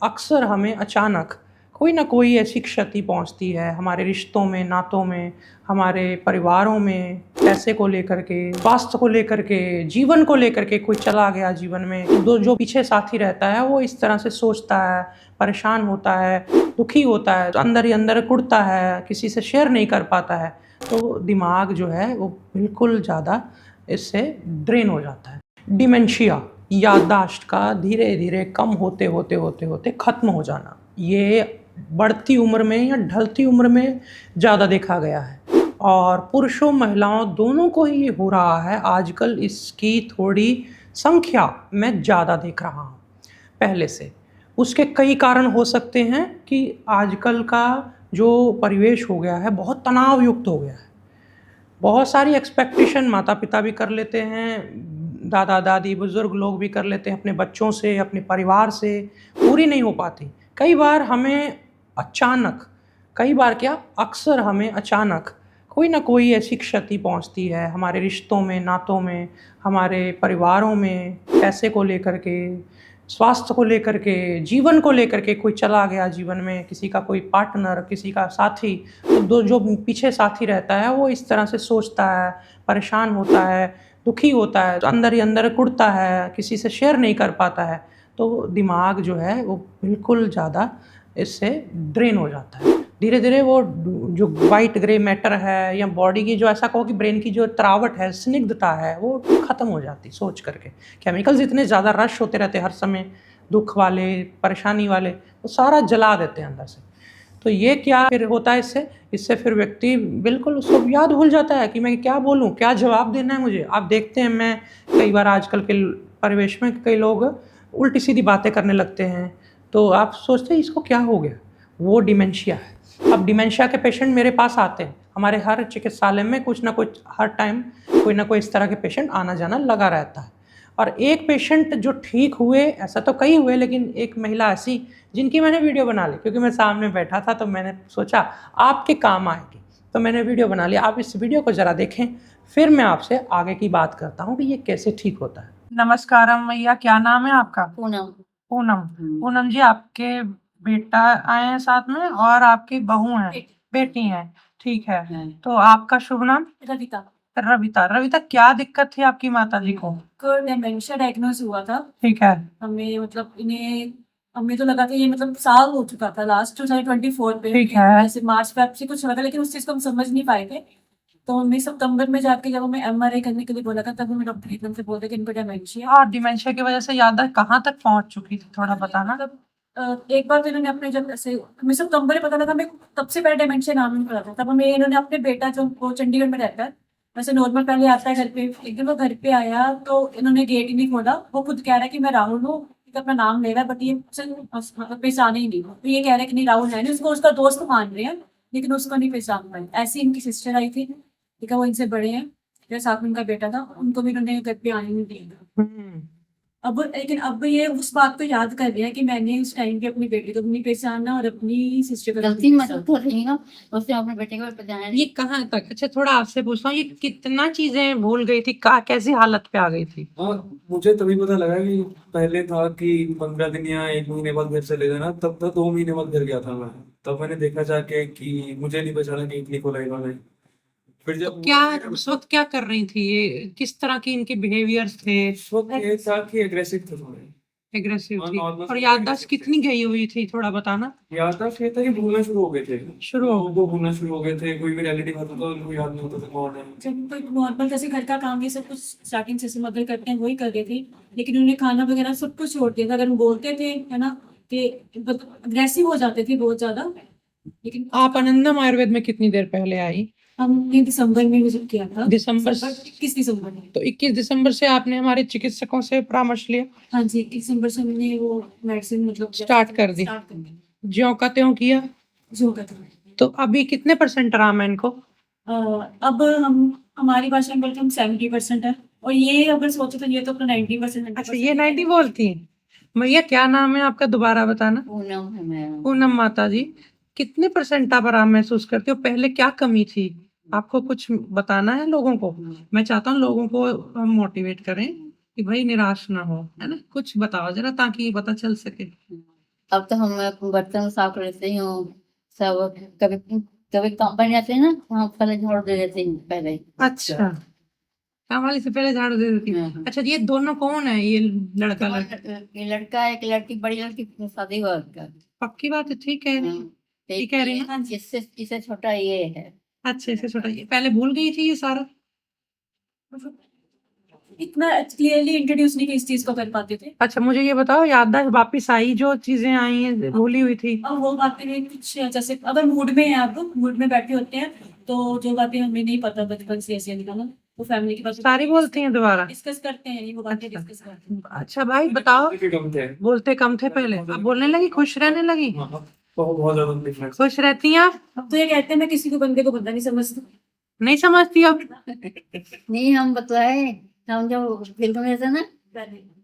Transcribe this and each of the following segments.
अक्सर हमें अचानक कोई ना कोई ऐसी क्षति पहुँचती है हमारे रिश्तों में, नातों में, हमारे परिवारों में, पैसे को लेकर के, स्वास्थ्य को लेकर के, जीवन को लेकर के कोई चला गया जीवन में। जो पीछे साथी रहता है वो इस तरह से सोचता है, परेशान होता है, दुखी होता है, तो अंदर ही अंदर कुढ़ता है, किसी से शेयर नहीं कर पाता है। तो दिमाग जो है वो बिल्कुल ज़्यादा इससे ड्रेन हो जाता है। डिमेंशिया याददाश्त का धीरे-धीरे कम होते ख़त्म हो जाना, ये बढ़ती उम्र में या ढलती उम्र में ज़्यादा देखा गया है और पुरुषों, महिलाओं दोनों को ही ये हो रहा है। आजकल इसकी थोड़ी संख्या मैं ज़्यादा देख रहा हूँ पहले से। उसके कई कारण हो सकते हैं कि आजकल का जो परिवेश हो गया है, बहुत तनाव युक्त हो गया है। बहुत सारी एक्सपेक्टेशन माता-पिता भी कर लेते हैं, दादा-दादी, बुज़ुर्ग लोग भी कर लेते हैं अपने बच्चों से, अपने परिवार से, पूरी नहीं हो पाती। कई बार हमें अचानक, कई बार क्या अक्सर हमें अचानक कोई ना कोई ऐसी क्षति पहुँचती है हमारे रिश्तों में, नातों में, हमारे परिवारों में, पैसे को लेकर के, स्वास्थ्य को लेकर के, जीवन को लेकर के कोई चला गया जीवन में, किसी का कोई पार्टनर, किसी का साथी, तो जो पीछे साथी रहता है वो इस तरह से सोचता है, परेशान होता है, दुखी होता है, तो अंदर ही अंदर कुढ़ता है, किसी से शेयर नहीं कर पाता है। तो दिमाग जो है वो बिल्कुल ज़्यादा इससे ड्रेन हो जाता है। धीरे-धीरे वो जो व्हाइट ग्रे मैटर है या बॉडी की जो ऐसा कहो कि ब्रेन की जो तरावट है, स्निग्धता है, वो ख़त्म हो जाती सोच करके। केमिकल्स इतने ज़्यादा रश होते रहते हैं हर समय, दुःख वाले, परेशानी वाले, वो सारा जला देते हैं अंदर से। तो ये क्या फिर होता है इससे? इससे फिर व्यक्ति बिल्कुल उसको याद भूल जाता है कि मैं क्या बोलूँ, क्या जवाब देना है मुझे। आप देखते हैं मैं कई बार आजकल के परिवेश में कई लोग उल्टी-सीधी बातें करने लगते हैं, तो आप सोचते हैं इसको क्या हो गया? वो डिमेंशिया है। अब डिमेंशिया के पेशेंट मेरे पास आते हैं, हमारे हर चिकित्सालय में कुछ ना कुछ हर टाइम कोई ना कोई इस तरह के पेशेंट आना-जाना लगा रहता है। और एक पेशेंट जो ठीक हुए, ऐसा तो कई हुए, लेकिन एक महिला ऐसी जिनकी मैंने वीडियो बना ली क्योंकि मैं सामने बैठा था, तो मैंने सोचा आपके काम आएगी, तो मैंने वीडियो बना लिया। आप इस वीडियो को ज़रा देखें, फिर मैं आपसे आगे की बात करता हूँ कि ये कैसे ठीक होता है। नमस्कारम भैया, क्या नाम है आपका? पूनम। पूनम। पूनम जी, आपके बेटा आए हैं साथ में और आपकी बहू हैं, बेटी हैं, ठीक है। तो आपका शुभ नाम? रविता। रविता। रविता, क्या दिक्कत थी आपकी माताजी को? को डिमेंशिया डायग्नोज हुआ था। ठीक है। हमें मतलब हमें तो लगा था ये मतलब साल हो चुका था, लास्ट 2024 पे। ठीक है। ऐसे मार्च में से कुछ हुआ था, लेकिन उस चीज को हम समझ नहीं पाए थे। तो हमने सितंबर में जाके जब हमें एमआरआई करने के लिए बोला था, तब हमें डॉक्टर एकदम से बोलते कि इनको डिमेंशिया। और डिमेंशिया की वजह से याददाश्त कहाँ तक पहुँच चुकी थी, थोड़ा बताना? मतलब एक बार तो इन्होंने अपने जब ऐसे हमें सितंबर में पता लगा, हमें तब से पहले डिमेंशिया नाम नहीं पता था। तब हमें इन्होंने अपने बेटा जो वो चंडीगढ़ में रहता है, वैसे नॉर्मल पहले आता है घर पे, एक दिन वो घर पे आया तो इन्होंने गेट ही नहीं खोला। वो खुद कह रहा है कि मैं राहुल हूँ, अपना नाम ले रहा है, बट ये मतलब पहचाने ही नहीं। तो ये कह रहा है कि नहीं राहुल है नहीं, उसको उसका दोस्त मान रहे हैं, लेकिन उसको नहीं पहचान पाए। ऐसी इनकी सिस्टर आई थी, ठीक है, वो इनसे बड़े हैं, जो साथ में उनका बेटा था, उनको भी इन्होंने घर पे आने नहीं दिया। अब लेकिन अब ये उस बात को याद कर रहे हैं कि मैंने उस टाइम पे अपनी बेटी को भी नहीं पहचाना और अपनी सिस्टर को गलती मतलब बोल रही हूँ, उसने अपने बेटे को पहचाना नहीं। ये कहाँ तक? अच्छा, थोड़ा आपसे पूछता हूँ, ये कितना चीजें भूल गई थी, का कैसी हालत पे आ गई थी? हाँ, मुझे तभी पता लगा कि पहले था कि 15 दिन या 1 महीने बाद घर चले जाना, तब तक 2 महीने बाद घर गया था मैं। तब मैंने देखा जाके कि मुझे नहीं पहचाना कि इतनी को लगेगा मैं। फिर तो जब क्या उस वक्त क्या कर रही थी ये, किस तरह की इनके बिहेवियर्स थे? उस वक्त ये था कि एग्रेसिव थे थोड़े। एग्रेसिव हाँ, थी? normal और से याददाश्त aggressive थे। कितनी गई हुई थी, थोड़ा बताना? याददाश्त ये था कि भूलना शुरू हो गए थे। शुरू हो वो भूलना शुरू हो गए थे, कोई भी रियलिटी बात होता उनको याद नहीं होता था कौन है। जब कोई नॉर्मल जैसे घर का काम ये सब कुछ स्टार्टिंग से मदर करते हैं वही कर रहे थे, लेकिन उन्होंने खाना वगैरह सब कुछ छोड़ दिया था। अगर हम बोलते थे है ना कि अग्रेसिव हो जाते थे बहुत ज्यादा। लेकिन आप आनंदम आयुर्वेद में कितनी देर पहले आई? हमने दिसंबर में विजिट किया था। दिसंबर 21 दिसंबर में। तो 21 दिसंबर से आपने हमारे चिकित्सकों से परामर्श लिया? हाँ जी, 21 दिसंबर से हमने वो मेडिसिन मतलब स्टार्ट कर दी? ज्यों का त्यों किया? जो का था। तो अभी कितने % आराम है इनको? अब हमारी भाषा में बोलते हम 70% है, और ये अगर सोचे तो ये तो अपना 90%। अच्छा, ये 90 बोलती हैं। भैया, क्या नाम है आपका, दोबारा बताना? पूनम है मैम। पूनम माता जी, कितने % आप आराम महसूस करते हो? पहले क्या कमी थी? आपको कुछ बताना है लोगों को? मैं चाहता हूँ लोगों को हम मोटिवेट करें कि भाई निराश ना हो, है ना? कुछ बताओ जरा ताकि पता चल सके। अब तो हम बर्तन साफ कर लेती हूँ सब। कभी कभी काम पर जाते हैं ना, वहाँ पहले झाड़ू दे देती हूँ पहले। अच्छा, काम वाली से पहले झाड़ू दे देती है। अच्छा, ये दोनों कौन है, ये लड़का लड़की? ये लड़का है, एक लड़की, बड़ी लड़की की शादी हुआ उसका। पक्की बात है? ठीक है, ठीक कह रही है। इससे इससे छोटा ये है। अच्छा, इससे छोटा ये पहले भूल गई थी ये सारा? इतना क्लियरली इंट्रोड्यूस नहीं कि इस चीज को कर पाते थे। अच्छा, मुझे ये बताओ, याददाश्त वापिस आई, जो चीजें आई हैं भूली हुई थी? अब वो बातें नहीं, कुछ जैसे अगर मूड में है, आप मूड में बैठे होते हैं तो जो बातें हमें नहीं पता बचपन से ऐसे निकाला, वो फैमिली के पास सारी बोलती हैं दोबारा? डिस्कस करते हैं, ये वो बातें डिस्कस करते हैं। अच्छा भाई बताओ, काफी कम थे। बोलते कम थे पहले, अब बोलने लगी, खुश रहने लगी? हाँ, बहुत ज्यादा difference। खुश रहती हैं आप? अब तो ये कहते हैं मैं किसी को बंदे को बंदा नहीं समझती। नहीं समझती अब? नहीं, हम बताए, हम जब फिल्म में थे ना,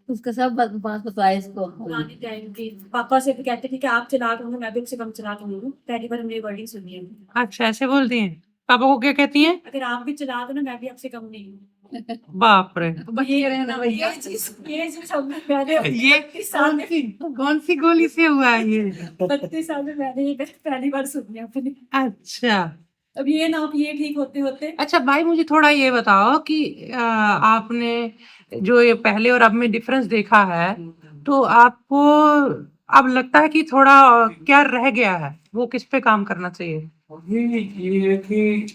उसका सब बात बताए इसको। पुराने टाइम की पापा से भी कहते थे कि आप चलाक होंगे, मैं भी उनसे कम चलाक हूँ। पहली बार हमने ये वर्डिंग सुनी है। अच्छा, ऐसे बोलती हैं? पापा को क्या कहती हैं? अगर आप भी चलाक हो ना, मैं भी आपसे कम नहीं हूँ। बाप रे, ये रहना भैया, ये चीज हमने मैंने ये 32 साल में कौन सी गोली से हुआ है ये? 32 साल में मैंने ये पहली बार सुनी है अपनी। अच्छा अब ये ना, आप ये ठीक होते होते अच्छा भाई, मुझे थोड़ा ये बताओ कि आपने जो ये पहले और अब में डिफरेंस देखा है, तो आपको अब लगता है कि थोड़ा क्या रह गया है, वो किस पे काम करना चाहिए? ये है कि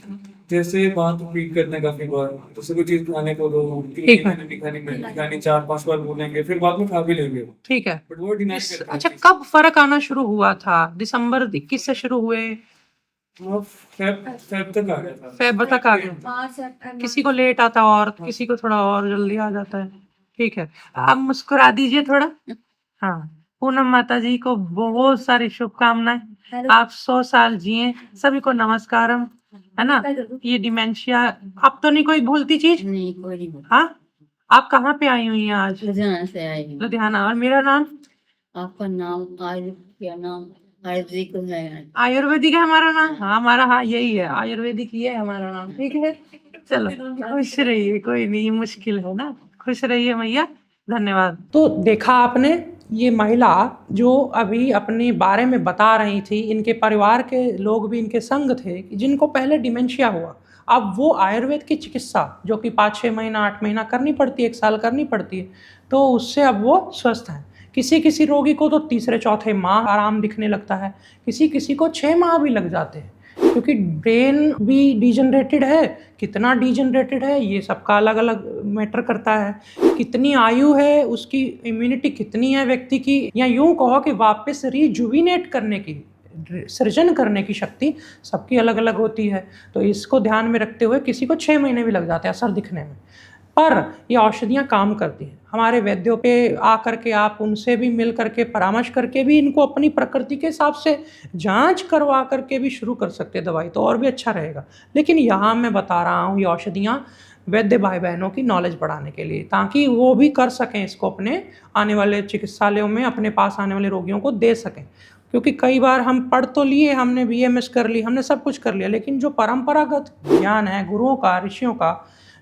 जैसे बात रिपीट करने काफी बार, जैसे कोई चीज खाने को दो, तीन ठीक है। महीने नहीं खानी 4-5 बार बोलेंगे, फिर बाद में खा भी लेंगे, ठीक है। बट वो डिनाई करते हैं। अच्छा, कब फर्क आना शुरू हुआ था? दिसंबर 21 से शुरू हुए? वो फेब तक आ गया था। फेब तक आ गया? 5 सितंबर किसी को लेट आता और किसी को थोड़ा और जल्दी आ जाता है। ठीक है, आप मुस्कुरा दीजिए थोड़ा। हाँ, पूनम माता जी को बहुत सारी शुभकामनाएं, आप 100 साल जिए, सभी को नमस्कारम, है ना? ये डिमेंशिया अब तो नहीं कोई भूलती चीज? नहीं, कोई नहीं बोला। हाँ, आप कहाँ पे आई हुई हैं आज? लुधियाना से आई हूँ। लुधियाना। और मेरा नाम? आपका नाम क्या नाम? आयुर्वेदिक है। आयुर्वेदिक है हमारा नाम? हाँ, हमारा, हाँ यही है, आयुर्वेदिक ही है हमारा नाम। ठीक है, चलो खुश रहिए, कोई नहीं, मुश्किल है ना, खुश रहिए मैया, धन्यवाद। तो देखा आपने, ये महिला जो अभी अपने बारे में बता रही थी, इनके परिवार के लोग भी इनके संग थे जिनको पहले डिमेंशिया हुआ। अब वो आयुर्वेद की चिकित्सा जो कि 5-6 महीना 8 महीना करनी पड़ती है, 1 साल करनी पड़ती है, तो उससे अब वो स्वस्थ हैं। किसी किसी रोगी को तो तीसरे चौथे माह आराम दिखने लगता है, किसी किसी को 6 माह भी लग जाते हैं, क्योंकि ब्रेन भी डिजनरेटेड है। कितना डिजनरेटेड है ये सबका अलग अलग मैटर करता है, कितनी आयु है उसकी, इम्यूनिटी कितनी है व्यक्ति की, या यूं कहो कि वापस रिजुविनेट करने की, सृजन करने की शक्ति सबकी अलग अलग होती है। तो इसको ध्यान में रखते हुए किसी को 6 महीने भी लग जाते हैं असर दिखने में, पर ये औषधियाँ काम करती हैं। हमारे वैद्यों पे आकर के आप उनसे भी मिल करके परामर्श करके भी इनको अपनी प्रकृति के हिसाब से जांच करवा करके भी शुरू कर सकते हैं दवाई, तो और भी अच्छा रहेगा। लेकिन यहाँ मैं बता रहा हूँ ये औषधियाँ वैद्य भाई बहनों की नॉलेज बढ़ाने के लिए, ताकि वो भी कर सकें इसको, अपने आने वाले चिकित्सालयों में अपने पास आने वाले रोगियों को दे सकें। क्योंकि कई बार हम पढ़ तो लिए, हमने BMS कर ली, हमने सब कुछ कर लिया, लेकिन जो परंपरागत ज्ञान है गुरुओं का, ऋषियों का,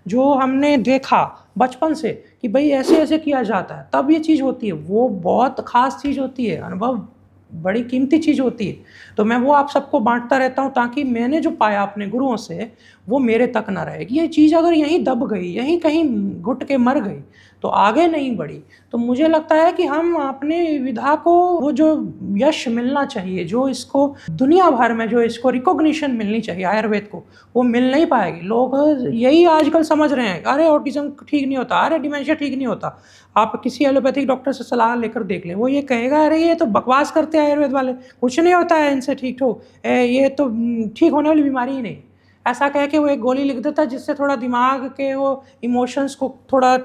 जो हमने देखा बचपन से कि भाई ऐसे ऐसे किया जाता है तब ये चीज़ होती है, वो बहुत ख़ास चीज़ होती है, अनुभव बड़ी कीमती चीज़ होती है। तो मैं वो आप सबको बांटता रहता हूँ, ताकि मैंने जो पाया अपने गुरुओं से वो मेरे तक ना रहे। ये चीज़ अगर यहीं दब गई, यहीं कहीं घुट के मर गई, तो आगे नहीं बढ़ी। तो मुझे लगता है कि हम अपने विधा को वो जो यश मिलना चाहिए, जो इसको दुनिया भर में जो इसको रिकॉग्निशन मिलनी चाहिए आयुर्वेद को, वो मिल नहीं पाएगी। लोग यही आजकल समझ रहे हैं, अरे ऑटिज्म ठीक नहीं होता, अरे डिमेंशिया ठीक नहीं होता। आप किसी एलोपैथिक डॉक्टर से सलाह लेकर देख लें, वो ये कहेगा अरे ये तो बकवास करते हैं आयुर्वेद वाले, कुछ नहीं होता है इनसे ठीक ठोक, ये तो ठीक होने वाली बीमारी ही नहीं। ऐसा कह के वो एक गोली लिख देता है जिससे थोड़ा दिमाग के वो इमोशंस को थोड़ा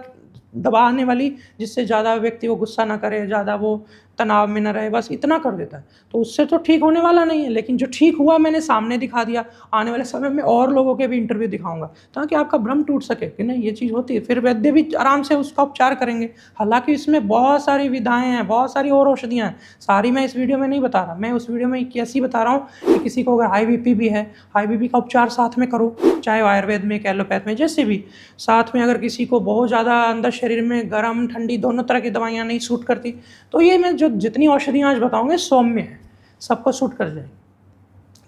दबाने वाली, जिससे ज़्यादा व्यक्ति वो गुस्सा ना करे, ज़्यादा वो तनाव में न रहे, बस इतना कर देता है। तो उससे तो ठीक होने वाला नहीं है। लेकिन जो ठीक हुआ मैंने सामने दिखा दिया, आने वाले समय में और लोगों के भी इंटरव्यू दिखाऊंगा, ताकि आपका भ्रम टूट सके कि नहीं ये चीज़ होती है। फिर वैद्य भी आराम से उसका उपचार करेंगे। हालांकि इसमें बहुत सारी विधाएँ हैं, बहुत सारी और औषधियाँ हैं, सारी मैं इस वीडियो में नहीं बता रहा। मैं उस वीडियो में कैसी बता रहा हूँ कि किसी को अगर हाई BP भी है, हाई BP का उपचार साथ में करो, चाहे आयुर्वेद में, एलोपैथ में, जैसे भी। साथ में अगर किसी को बहुत ज़्यादा अंदर शरीर में गर्म ठंडी दोनों तरह की दवाइयाँ नहीं सूट करती, तो ये मैं जो जितनी औषधियाँ आज बताऊँगे सौम्य है, सबको सूट कर जाएगी।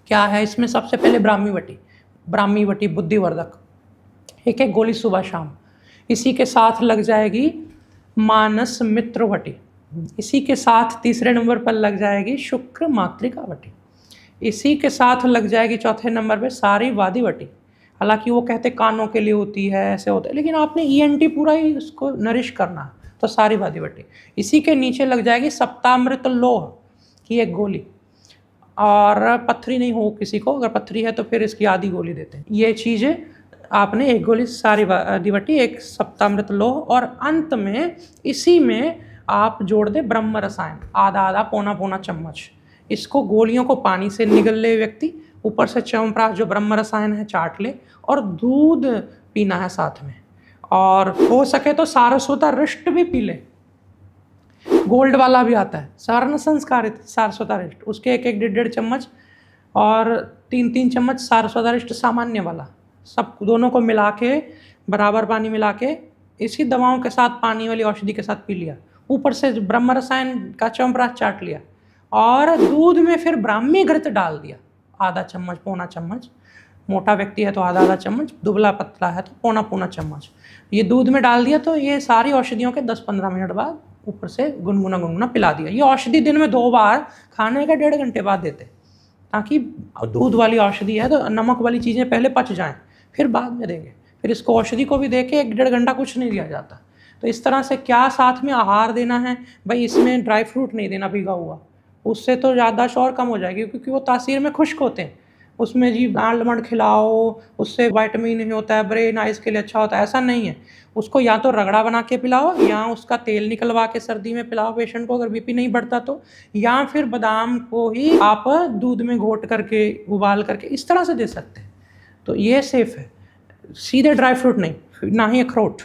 क्या है इसमें? सबसे पहले ब्राह्मी वटी बुद्धिवर्धक, एक एक गोली सुबह शाम। इसी के साथ लग जाएगी मानस मित्र वटी। इसी के साथ तीसरे नंबर पर लग जाएगी शुक्र मातृका वटी। इसी के साथ लग जाएगी चौथे नंबर पे सारी वादी वटी। हालांकि वो कहते कानों के लिए होती है, ऐसे होता है, लेकिन आपने ENT पूरा ही उसको नरिश करना है, तो सारी वादी वटी। इसी के नीचे लग जाएगी सप्तामृत लोह की एक गोली। और पथरी नहीं हो किसी को, अगर पथरी है तो फिर इसकी आधी गोली देते हैं। ये चीज़ें आपने एक गोली सारी वादी वटी, एक सप्तामृत लोह, और अंत में इसी में आप जोड़ दे ब्रह्म रसायन, आधा आधा पौना पौना चम्मच। इसको गोलियों को पानी से निगल ले व्यक्ति, ऊपर से च्यवनप्राश जो ब्रह्म रसायन है चाट ले, और दूध पीना है साथ में। और हो सके तो सारस्वता रिष्ट भी पी ले, गोल्ड वाला भी आता है, स्वर्ण संस्कारित सारस्वता रिष्ट, उसके एक एक 1.5 चम्मच और 3-3 चम्मच सारस्वता रिष्ट सामान्य वाला, सब दोनों को मिला के बराबर पानी मिला के इसी दवाओं के साथ, पानी वाली औषधि के साथ पी लिया। ऊपर से ब्रह्म रसायन का च्यवनप्राश चाट लिया, और दूध में फिर ब्राह्मी घृत डाल दिया, आधा चम्मच पौना चम्मच। मोटा व्यक्ति है तो आधा आधा चम्मच, दुबला पतला है तो पौना पौना चम्मच। ये दूध में डाल दिया, तो ये सारी औषधियों के 10-15 मिनट बाद ऊपर से गुनगुना पिला दिया। ये औषधि दिन में 2 बार, खाने के 1.5 घंटे बाद देते, ताकि दूध वाली औषधि है तो नमक वाली चीज़ें पहले पच जाएं, फिर बाद में देंगे। फिर इसको औषधि को भी दे के 1-1.5 घंटा कुछ नहीं दिया जाता। तो इस तरह से क्या साथ में आहार देना है भाई, इसमें ड्राई फ्रूट नहीं देना भिगा हुआ, उससे तो याददाश्त और कम हो जाएगी, क्योंकि वो तासीर में खुश्क होते हैं। उसमें जी आलमंड खिलाओ, उससे विटामिन नहीं होता है, ब्रेन आइज के लिए अच्छा होता है, ऐसा नहीं है। उसको या तो रगड़ा बना के पिलाओ, या उसका तेल निकलवा के सर्दी में पिलाओ पेशेंट को, अगर BP नहीं बढ़ता तो, या फिर बादाम को ही आप दूध में घोट करके उबाल करके इस तरह से दे सकते हैं। तो ये सेफ है, सीधे ड्राई फ्रूट नहीं, ना ही अखरोट।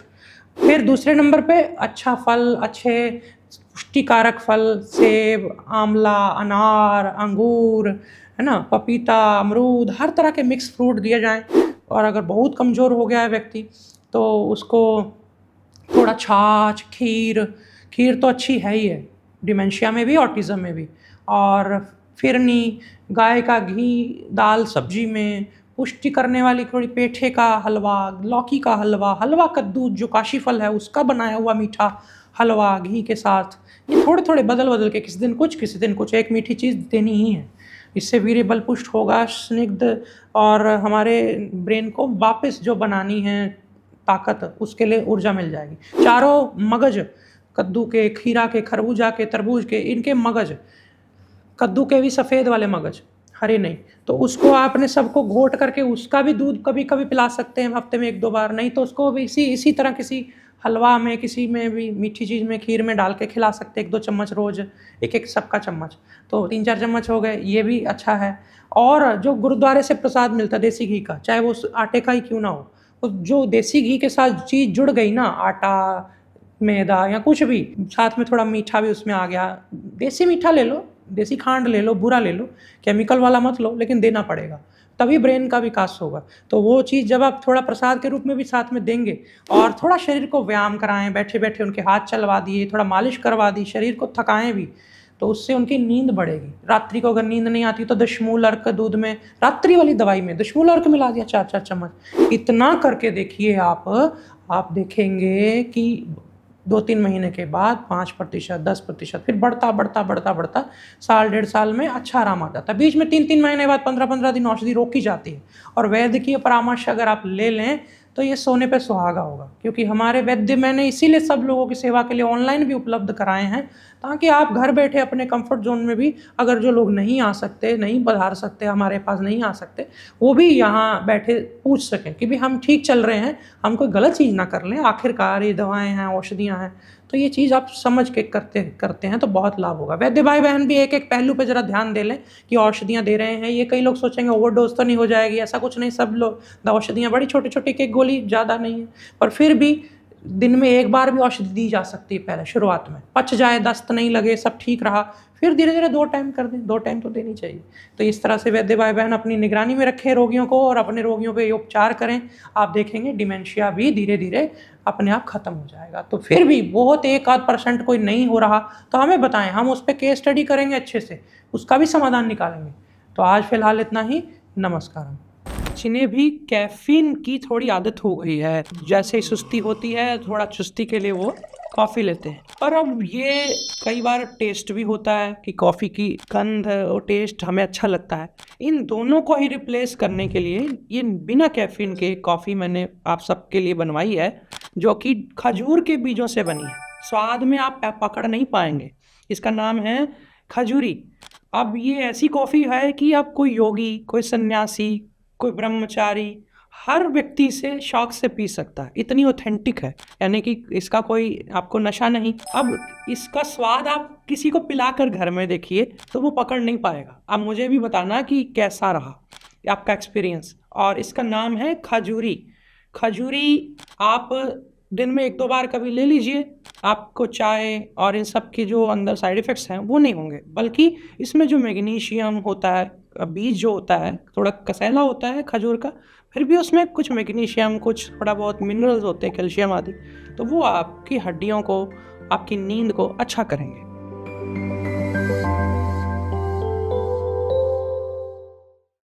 फिर दूसरे नंबर पे अच्छा फल, अच्छे पुष्टिकारक फल, सेब, आंवला, अनार, अंगूर, है ना, पपीता, अमरूद, हर तरह के मिक्स फ्रूट दिए जाएं। और अगर बहुत कमज़ोर हो गया है व्यक्ति तो उसको थोड़ा छाछ, खीर तो अच्छी है ही है, डिमेंशिया में भी, ऑटिज़म में भी। और फिरनी, गाय का घी, दाल सब्जी में पुष्टि करने वाली थोड़ी पेठे का हलवा, लौकी का हलवा कद्दू जो काशी फल है उसका बनाया हुआ मीठा हलवा घी के साथ। ये थोड़े थोड़े बदल के किसी दिन कुछ एक मीठी चीज़ देनी ही है। इससे वीर्य बल पुष्ट होगा, स्निग्ध, और हमारे ब्रेन को वापस जो बनानी है ताकत, उसके लिए ऊर्जा मिल जाएगी। चारों मगज, कद्दू के, खीरा के, खरबूजा के, तरबूज के, इनके मगज, कद्दू के भी सफ़ेद वाले मगज, हरे नहीं, तो उसको आपने सबको घोट करके उसका भी दूध कभी कभी पिला सकते हैं हफ्ते में 1-2 बार। नहीं तो उसको भी इसी तरह किसी हलवा में, किसी में भी मीठी चीज़ में, खीर में डाल के खिला सकते हैं, 1-2 चम्मच रोज़, एक सबका चम्मच, तो 3-4 चम्मच हो गए, ये भी अच्छा है। और जो गुरुद्वारे से प्रसाद मिलता है देसी घी का, चाहे वो आटे का ही क्यों ना हो, तो जो देसी घी के साथ चीज़ जुड़ गई ना, आटा, मैदा या कुछ भी, साथ में थोड़ा मीठा भी उसमें आ गया, देसी मीठा ले लो, देसी खांड ले लो, बुरा ले लो, केमिकल वाला मत लो, लेकिन देना पड़ेगा, तभी ब्रेन का विकास होगा। तो वो चीज़ जब आप थोड़ा प्रसाद के रूप में भी साथ में देंगे, और थोड़ा शरीर को व्यायाम कराएं, बैठे बैठे उनके हाथ चलवा दिए, थोड़ा मालिश करवा दी, शरीर को थकाएं भी, तो उससे उनकी नींद बढ़ेगी। रात्रि को अगर नींद नहीं आती तो दशमूल अर्क दूध में, रात्रि वाली दवाई में दशमूल अर्क मिला दिया 4-4 चम्मच। इतना करके देखिए आप देखेंगे कि 2-3 महीने के बाद 5%, 10%, फिर बढ़ता साल 1.5 साल में अच्छा आराम आ जाता है। बीच में 3-3 महीने बाद 15-15 दिन औषधि रोकी जाती है। और वैद्य की परामर्श अगर आप ले लें तो ये सोने पे सुहागा होगा, क्योंकि हमारे वैद्य मैंने इसीलिए सब लोगों की सेवा के लिए ऑनलाइन भी उपलब्ध कराए हैं, ताकि आप घर बैठे अपने कंफर्ट जोन में भी, अगर जो लोग नहीं आ सकते, नहीं पधार सकते, हमारे पास नहीं आ सकते, वो भी यहाँ बैठे पूछ सकें कि भाई हम ठीक चल रहे हैं, हम कोई गलत चीज़ ना कर लें, आखिरकार ये दवाएँ हैं, औषधियाँ हैं। तो ये चीज़ आप समझ के करते हैं तो बहुत लाभ होगा। वैद्य भाई बहन भी एक पहलू पे ज़रा ध्यान दे लें कि औषधियाँ दे रहे हैं, ये कई लोग सोचेंगे ओवरडोज तो नहीं हो जाएगी, ऐसा कुछ नहीं। सब लोग औषधियाँ बड़ी छोटी एक गोली, ज़्यादा नहीं है, पर फिर भी दिन में 1 बार भी औषधि दी जा सकती है। पहले शुरुआत में पच जाए, दस्त नहीं लगे, सब ठीक रहा, फिर धीरे धीरे 2 टाइम कर दें, 2 टाइम तो देनी चाहिए। तो इस तरह से वैद्य भाई बहन अपनी निगरानी में रखें रोगियों को और अपने रोगियों पे उपचार करें। आप देखेंगे डिमेंशिया भी धीरे धीरे अपने आप खत्म हो जाएगा। तो फिर भी बहुत 1-8% कोई नहीं हो रहा तो हमें बताएं, हम उस पर केस स्टडी करेंगे, अच्छे से उसका भी समाधान निकालेंगे। तो आज फिलहाल इतना ही, नमस्कार। जिन्हें भी कैफीन की थोड़ी आदत हो गई है, जैसे ही सुस्ती होती है थोड़ा चुस्ती के लिए वो कॉफ़ी लेते हैं, और अब ये कई बार टेस्ट भी होता है कि कॉफ़ी की गंध और टेस्ट हमें अच्छा लगता है। इन दोनों को ही रिप्लेस करने के लिए ये बिना कैफीन के कॉफ़ी मैंने आप सबके लिए बनवाई है, जो कि खजूर के बीजों से बनी है। स्वाद में आप पकड़ नहीं पाएंगे। इसका नाम है खजूरी। अब ये ऐसी कॉफ़ी है कि अब कोई योगी, कोई सन्यासी, कोई ब्रह्मचारी, हर व्यक्ति से शौक से पी सकता है। इतनी ऑथेंटिक है, यानी कि इसका कोई आपको नशा नहीं। अब इसका स्वाद आप किसी को पिलाकर घर में देखिए तो वो पकड़ नहीं पाएगा। अब मुझे भी बताना कि कैसा रहा आपका एक्सपीरियंस। और इसका नाम है खजूरी। खजूरी आप दिन में 1-2 बार कभी ले लीजिए, आपको चाय और इन सब के जो अंदर साइड इफ़ेक्ट्स हैं वो नहीं होंगे, बल्कि इसमें जो मैग्नीशियम होता है, बीज जो होता है थोड़ा कसैला होता है खजूर का, फिर भी उसमें कुछ मैग्नीशियम, कुछ थोड़ा बहुत मिनरल्स होते हैं, कैल्शियम आदि, तो वो आपकी हड्डियों को, आपकी नींद को अच्छा करेंगे।